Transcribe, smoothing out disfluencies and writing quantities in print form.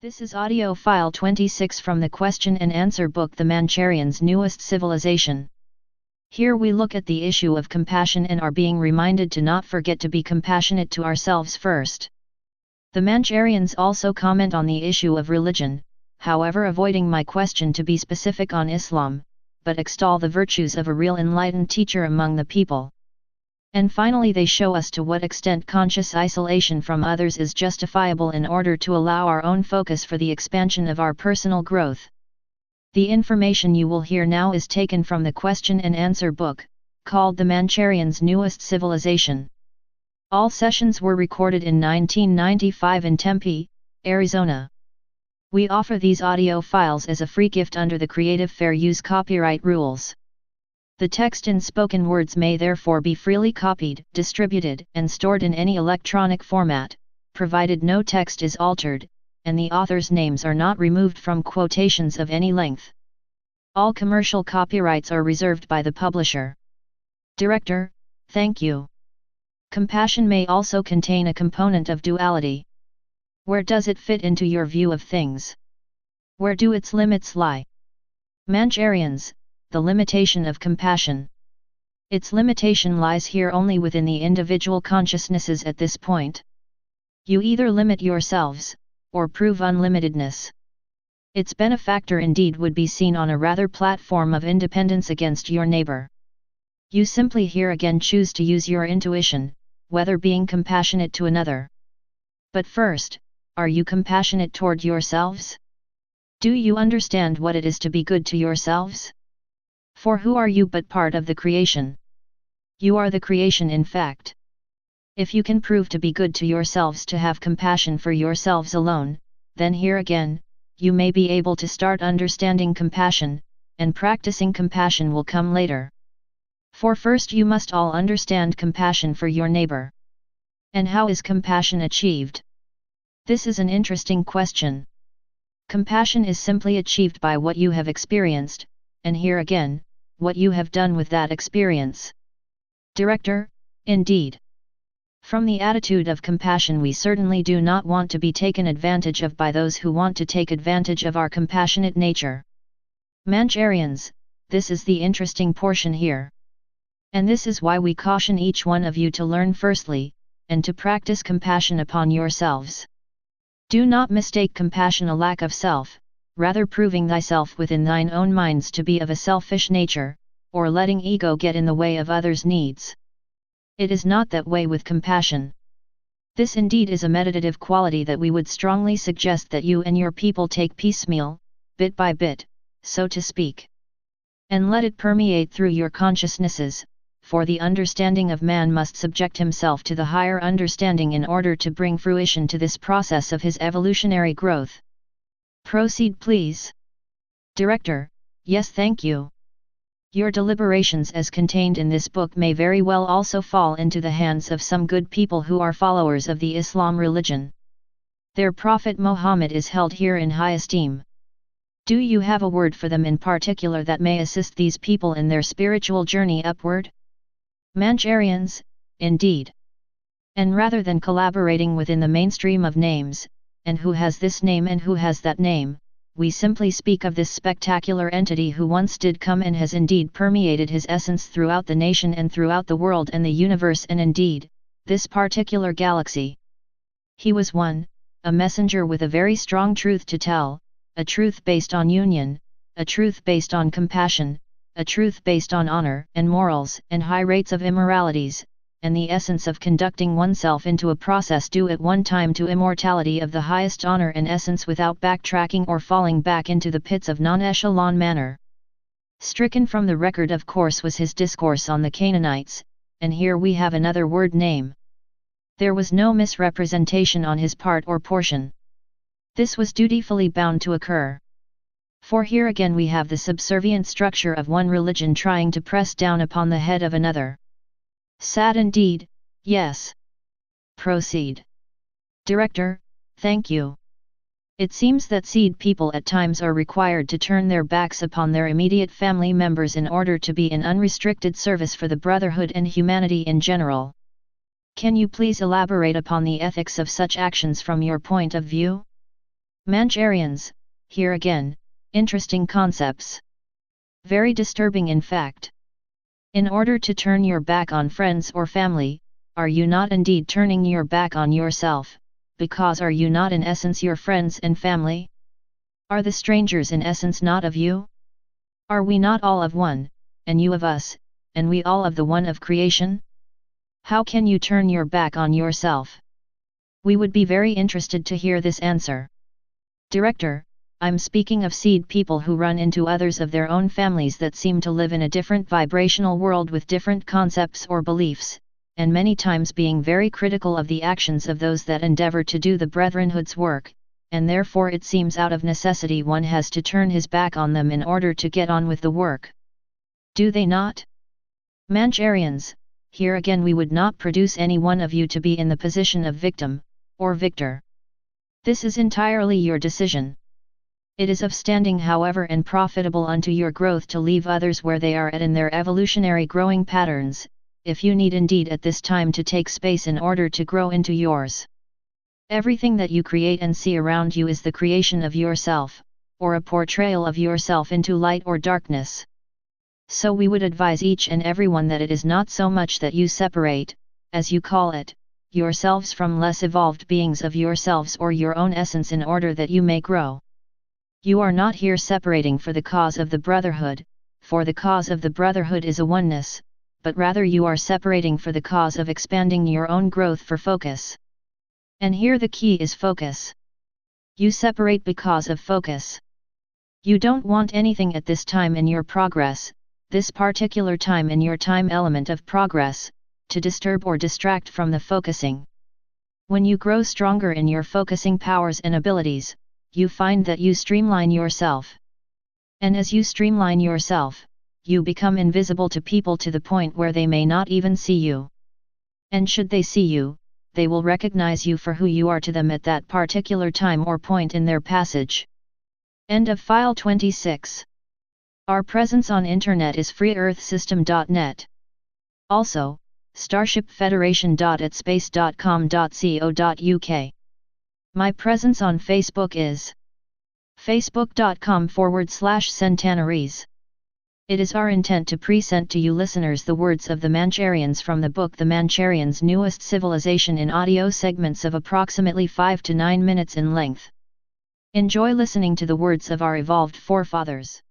This is audio file 26 from the question and answer book The Mancharians' Newest Civilization. Here we look at the issue of compassion and are being reminded to not forget to be compassionate to ourselves first. The Mancharians also comment on the issue of religion, however avoiding my question to be specific on Islam, but extol the virtues of a real enlightened teacher among the people. And finally they show us to what extent conscious isolation from others is justifiable in order to allow our own focus for the expansion of our personal growth. The information you will hear now is taken from the question and answer book, called The Mancharians' Newest Civilization. All sessions were recorded in 1995 in Tempe, Arizona. We offer these audio files as a free gift under the Creative Fair Use copyright rules. The text in spoken words may therefore be freely copied, distributed, and stored in any electronic format, provided no text is altered, and the authors' names are not removed from quotations of any length. All commercial copyrights are reserved by the publisher. Director, thank you. Compassion may also contain a component of duality. Where does it fit into your view of things? Where do its limits lie? Mancharians, the limitation of compassion. Its limitation lies here only within the individual consciousnesses at this point. You either limit yourselves, or prove unlimitedness. Its benefactor indeed would be seen on a rather platform of independence against your neighbor. You simply here again choose to use your intuition, whether being compassionate to another. But first, are you compassionate toward yourselves? Do you understand what it is to be good to yourselves? For who are you but part of the creation? You are the creation in fact. If you can prove to be good to yourselves, to have compassion for yourselves alone, then here again, you may be able to start understanding compassion, and practicing compassion will come later. For first you must all understand compassion for your neighbor. And how is compassion achieved? This is an interesting question. Compassion is simply achieved by what you have experienced, and here again, what you have done with that experience. Director, indeed. From the attitude of compassion, we certainly do not want to be taken advantage of by those who want to take advantage of our compassionate nature. Mancharians, this is the interesting portion here. And this is why we caution each one of you to learn firstly, and to practice compassion upon yourselves. Do not mistake compassion a lack of self, rather proving thyself within thine own minds to be of a selfish nature, or letting ego get in the way of others' needs. It is not that way with compassion. This indeed is a meditative quality that we would strongly suggest that you and your people take piecemeal, bit by bit, so to speak. And let it permeate through your consciousnesses, for the understanding of man must subject himself to the higher understanding in order to bring fruition to this process of his evolutionary growth. Proceed please. Director, yes thank you. Your deliberations as contained in this book may very well also fall into the hands of some good people who are followers of the Islam religion. Their Prophet Muhammad is held here in high esteem. Do you have a word for them in particular that may assist these people in their spiritual journey upward? Mancharians, indeed. And rather than collaborating within the mainstream of names, and who has this name and who has that name, we simply speak of this spectacular entity who once did come and has indeed permeated his essence throughout the nation and throughout the world and the universe and indeed, this particular galaxy. He was one, a messenger with a very strong truth to tell, a truth based on union, a truth based on compassion, a truth based on honor and morals and high rates of immoralities, and the essence of conducting oneself into a process due at one time to immortality of the highest honor and essence without backtracking or falling back into the pits of non-echelon manner. Stricken from the record of course was his discourse on the Canaanites, and here we have another word name. There was no misrepresentation on his part or portion. This was dutifully bound to occur. For here again we have the subservient structure of one religion trying to press down upon the head of another. Sad indeed, yes. Proceed. Director, thank you. It seems that seed people at times are required to turn their backs upon their immediate family members in order to be in unrestricted service for the brotherhood and humanity in general. Can you please elaborate upon the ethics of such actions from your point of view? Mancharians, here again, interesting concepts. Very disturbing in fact. In order to turn your back on friends or family, are you not indeed turning your back on yourself, because are you not in essence your friends and family? Are the strangers in essence not of you? Are we not all of one, and you of us, and we all of the one of creation? How can you turn your back on yourself? We would be very interested to hear this answer. Director, I'm speaking of seed people who run into others of their own families that seem to live in a different vibrational world with different concepts or beliefs, and many times being very critical of the actions of those that endeavor to do the brethrenhood's work, and therefore it seems out of necessity one has to turn his back on them in order to get on with the work. Do they not? Mancharians, here again we would not produce any one of you to be in the position of victim, or victor. This is entirely your decision. It is of standing however and profitable unto your growth to leave others where they are at in their evolutionary growing patterns, if you need indeed at this time to take space in order to grow into yours. Everything that you create and see around you is the creation of yourself, or a portrayal of yourself into light or darkness. So we would advise each and everyone that it is not so much that you separate, as you call it, yourselves from less evolved beings of yourselves or your own essence in order that you may grow. You are not here separating for the cause of the brotherhood, for the cause of the brotherhood is a oneness, but rather you are separating for the cause of expanding your own growth for focus. And here the key is focus. You separate because of focus. You don't want anything at this time in your progress, this particular time in your time element of progress, to disturb or distract from the focusing. When you grow stronger in your focusing powers and abilities, you find that you streamline yourself. And as you streamline yourself, you become invisible to people to the point where they may not even see you. And should they see you, they will recognize you for who you are to them at that particular time or point in their passage. End of file 26. Our presence on internet is freeearthsystem.net. Also, starshipfederation.atspace.com.co.uk. My presence on Facebook is facebook.com/Sentana-Ries. It is our intent to present to you listeners the words of the Mancharians from the book The Mancharians' Newest Civilization in audio segments of approximately 5 to 9 minutes in length. Enjoy listening to the words of our evolved forefathers.